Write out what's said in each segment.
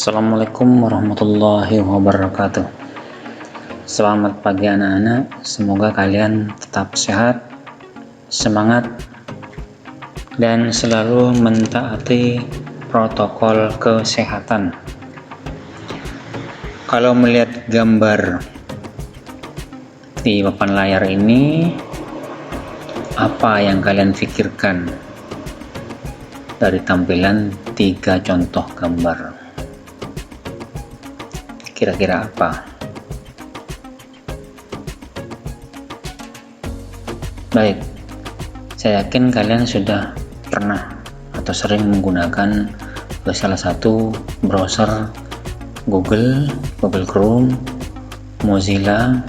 Assalamualaikum warahmatullahi wabarakatuh. Selamat pagi anak-anak, semoga kalian tetap sehat, semangat, dan selalu mentaati protokol kesehatan. Kalau melihat gambar di papan layar ini, apa yang kalian pikirkan dari tampilan 3 contoh gambar? Kira-kira apa? Baik, saya yakin kalian sudah pernah atau sering menggunakan salah satu browser Google Chrome, Mozilla,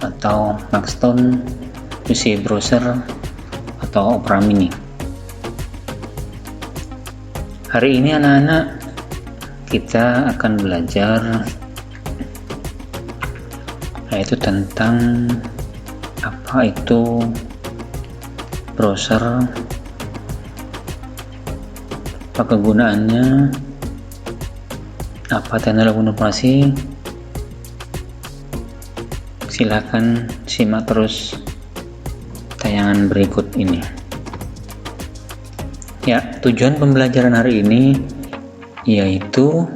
atau Maxton, UC Browser, atau Opera Mini. Hari ini anak-anak, kita akan belajar yaitu tentang apa itu browser, apa kegunaannya, apa teknologi informasi. Silakan simak terus tayangan berikut ini. Ya, tujuan pembelajaran hari ini yaitu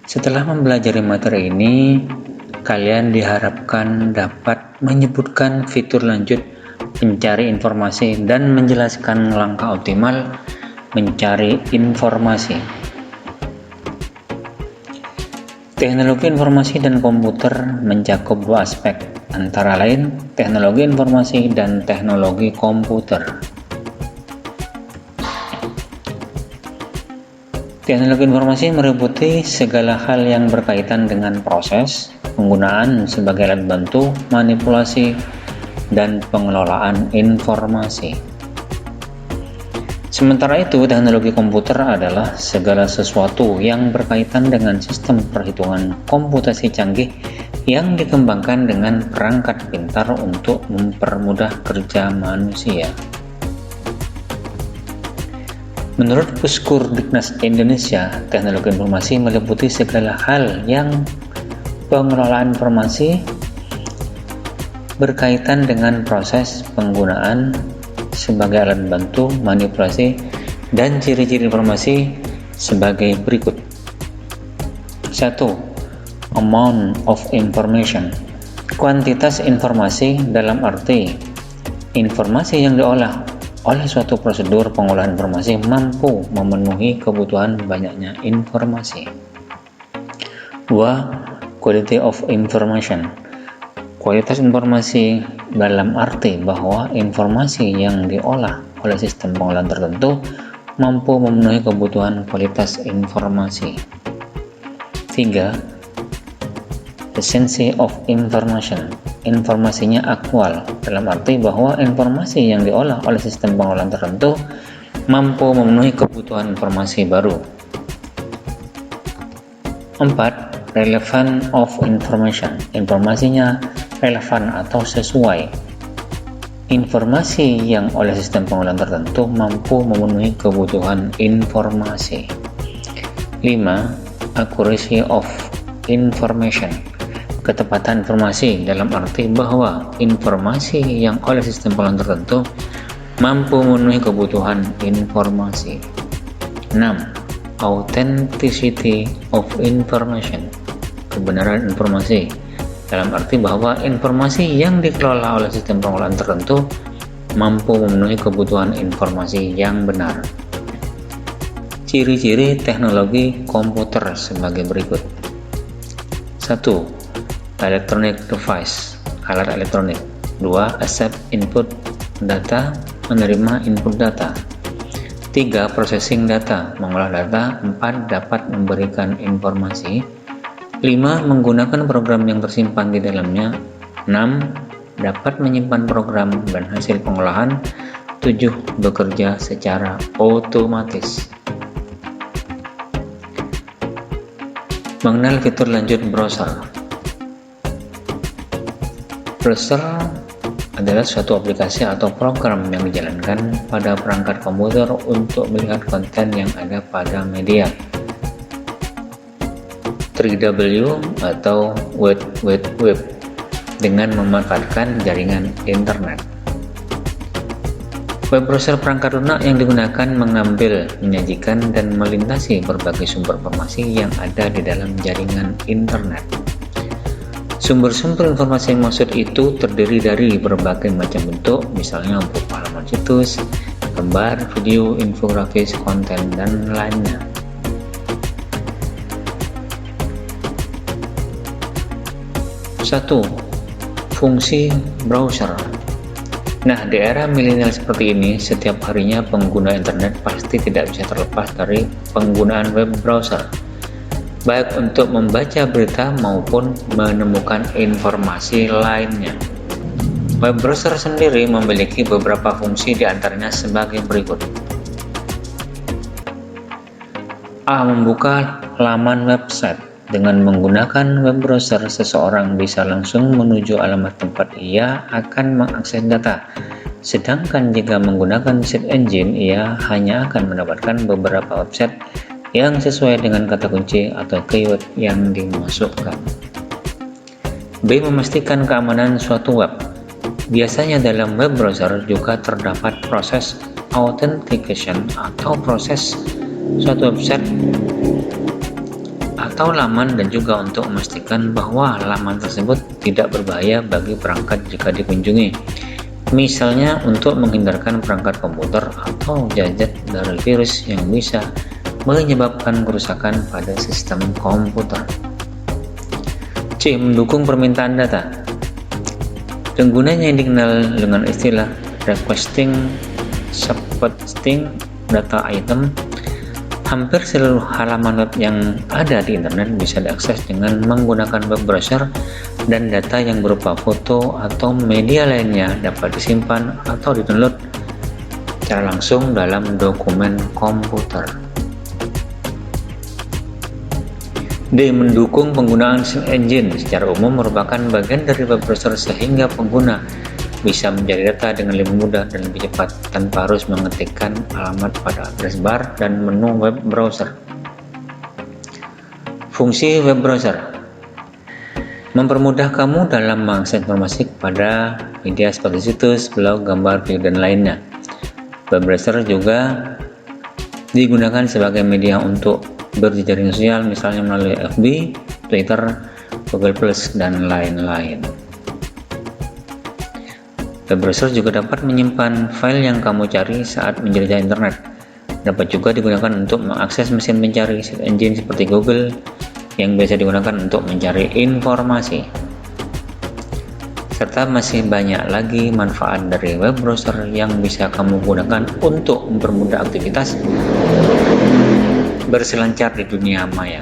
setelah mempelajari materi ini, kalian diharapkan dapat menyebutkan fitur lanjut mencari informasi dan menjelaskan langkah optimal mencari informasi. Teknologi informasi dan komputer mencakup 2 aspek, antara lain teknologi informasi dan teknologi komputer. Teknologi informasi meliputi segala hal yang berkaitan dengan proses, penggunaan sebagai alat bantu, manipulasi, dan pengelolaan informasi. Sementara itu, teknologi komputer adalah segala sesuatu yang berkaitan dengan sistem perhitungan komputasi canggih yang dikembangkan dengan perangkat pintar untuk mempermudah kerja manusia. Menurut Puskurdiknas Indonesia, teknologi informasi meliputi segala hal yang pengelolaan informasi berkaitan dengan proses, penggunaan sebagai alat bantu, manipulasi, dan ciri-ciri informasi sebagai berikut. 1. Amount of information. Kuantitas informasi dalam arti informasi yang diolah oleh suatu prosedur pengolahan informasi mampu memenuhi kebutuhan banyaknya informasi. 2. Quality of information. Kualitas informasi dalam arti bahwa informasi yang diolah oleh sistem pengolahan tertentu mampu memenuhi kebutuhan kualitas informasi. 3. Essence of information. Informasinya aktual, dalam arti bahwa informasi yang diolah oleh sistem pengolahan tertentu mampu memenuhi kebutuhan informasi baru. 4. Relevant of information. Informasinya relevan atau sesuai. Informasi yang oleh sistem pengolahan tertentu mampu memenuhi kebutuhan informasi. 5. Accuracy of information. Ketepatan informasi dalam arti bahwa informasi yang oleh sistem pengolahan tertentu mampu memenuhi kebutuhan informasi. 6. Authenticity of information. Kebenaran informasi dalam arti bahwa informasi yang dikelola oleh sistem pengolahan tertentu mampu memenuhi kebutuhan informasi yang benar. Ciri-ciri teknologi komputer sebagai berikut. 1. Electronic device, alat elektronik. 2. Accept input data, menerima input data. 3. Processing data, mengolah data. 4. Dapat memberikan informasi. 5. Menggunakan program yang tersimpan di dalamnya. 6. Dapat menyimpan program dan hasil pengolahan. 7. Bekerja secara otomatis. Mengenal fitur lanjut browser. Browser adalah suatu aplikasi atau program yang dijalankan pada perangkat komputer untuk melihat konten yang ada pada media 3W atau Web dengan memanfaatkan jaringan internet. Web browser perangkat lunak yang digunakan mengambil, menyajikan, dan melintasi berbagai sumber informasi yang ada di dalam jaringan internet. Sumber-sumber informasi yang maksud itu terdiri dari berbagai macam bentuk, misalnya berupa halaman situs, gambar, video, infografis, konten, dan lainnya. Satu, fungsi browser. Nah, di era milenial seperti ini, setiap harinya pengguna internet pasti tidak bisa terlepas dari penggunaan web browser, baik untuk membaca berita maupun menemukan informasi lainnya. Web browser sendiri memiliki beberapa fungsi, di antaranya sebagai berikut. A. Membuka laman website. Dengan menggunakan web browser, seseorang bisa langsung menuju alamat tempat ia akan mengakses data. Sedangkan jika menggunakan search engine, ia hanya akan mendapatkan beberapa website yang sesuai dengan kata kunci atau keyword yang dimasukkan. B. Memastikan keamanan suatu web. Biasanya dalam web browser juga terdapat proses authentication atau proses suatu website atau laman, dan juga untuk memastikan bahwa laman tersebut tidak berbahaya bagi perangkat jika dikunjungi, misalnya untuk menghindarkan perangkat komputer atau gadget dari virus yang bisa menyebabkan kerusakan pada sistem komputer. C. Mendukung permintaan data. Penggunanya yang dikenal dengan istilah requesting subsetting data item. Hampir seluruh halaman web yang ada di internet bisa diakses dengan menggunakan web browser, dan data yang berupa foto atau media lainnya dapat disimpan atau di-download secara langsung dalam dokumen komputer. D. Mendukung penggunaan search engine. Secara umum merupakan bagian dari web browser sehingga pengguna bisa mencari data dengan lebih mudah dan lebih cepat tanpa harus mengetikkan alamat pada address bar dan menu web browser. Fungsi web browser mempermudah kamu dalam mengakses informasi kepada media seperti situs, blog, gambar, video, dan lainnya. Web browser juga digunakan sebagai media untuk berjejaring sosial, misalnya melalui FB, Twitter, Google+, dan lain-lain. Web browser juga dapat menyimpan file yang kamu cari saat menjelajah internet. Dapat juga digunakan untuk mengakses mesin pencari search engine seperti Google yang biasa digunakan untuk mencari informasi. Serta masih banyak lagi manfaat dari web browser yang bisa kamu gunakan untuk mempermudah aktivitas berselancar di dunia maya.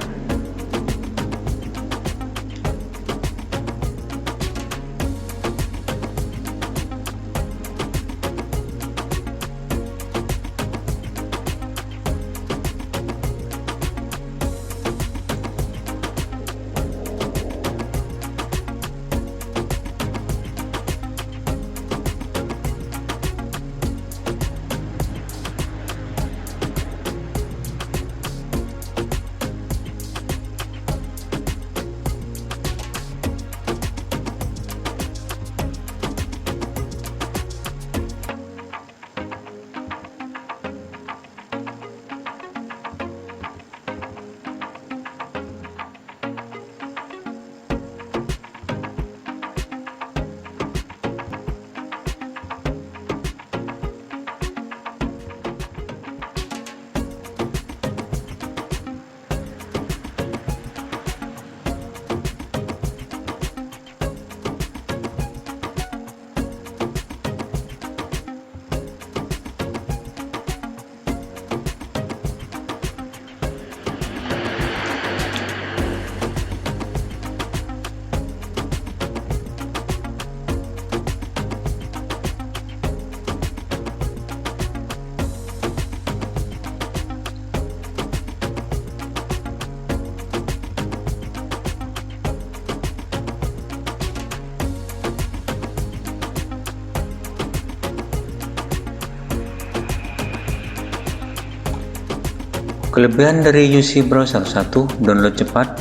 Kelebihan dari UC Browser: 1. Download cepat.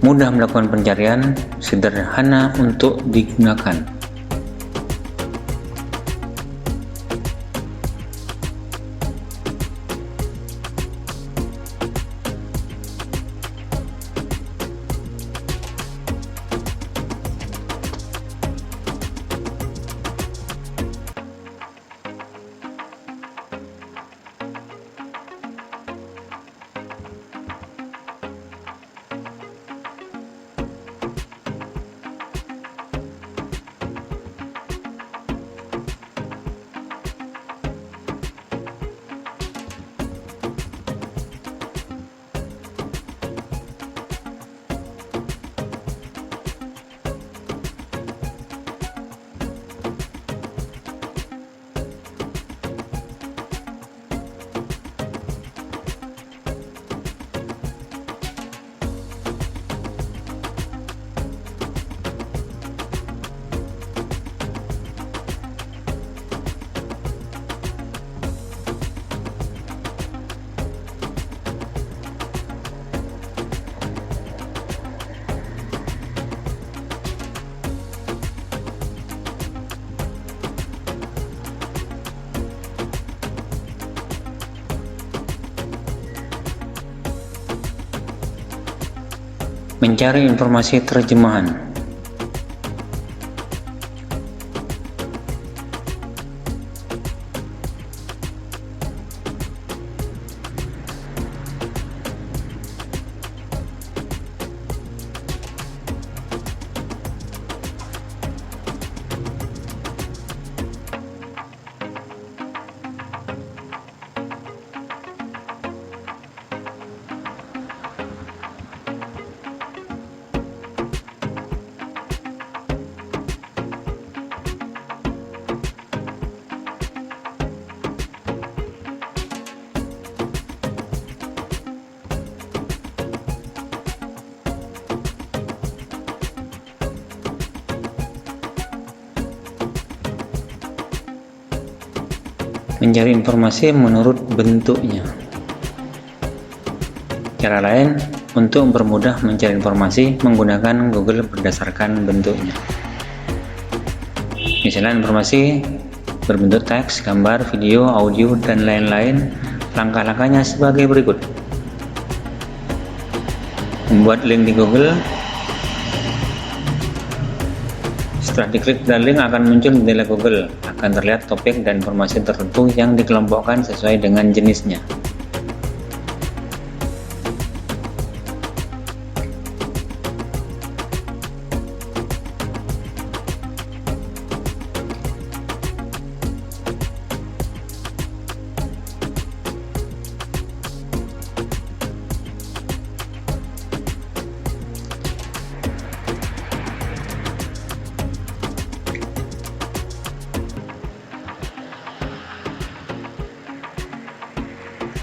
mudah melakukan pencarian, sederhana untuk digunakan. Mencari informasi terjemahan. Mencari informasi menurut bentuknya. Cara lain untuk mempermudah mencari informasi menggunakan Google berdasarkan bentuknya. Misalnya informasi berbentuk teks, gambar, video, audio, dan lain-lain. Langkah-langkahnya sebagai berikut. Membuat link di Google. Setelah diklik dan link akan muncul jendela Google, akan terlihat topik dan informasi tertentu yang dikelompokkan sesuai dengan jenisnya.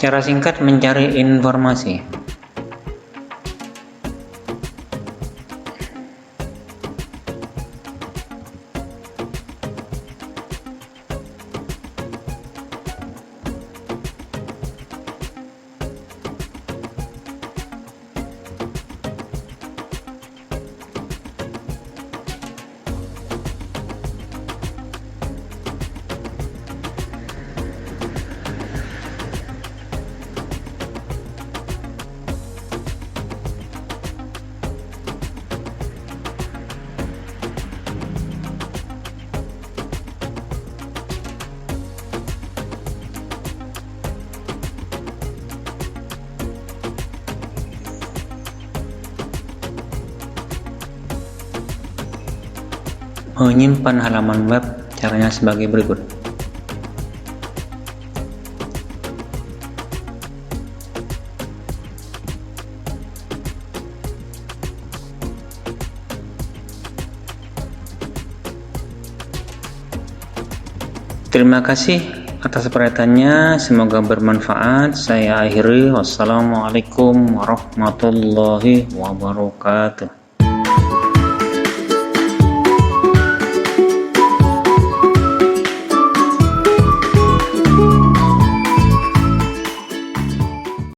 Cara singkat mencari informasi. Menyimpan halaman web, caranya sebagai berikut. Terima kasih atas perhatiannya, semoga bermanfaat. Saya akhiri, wassalamualaikum warahmatullahi wabarakatuh.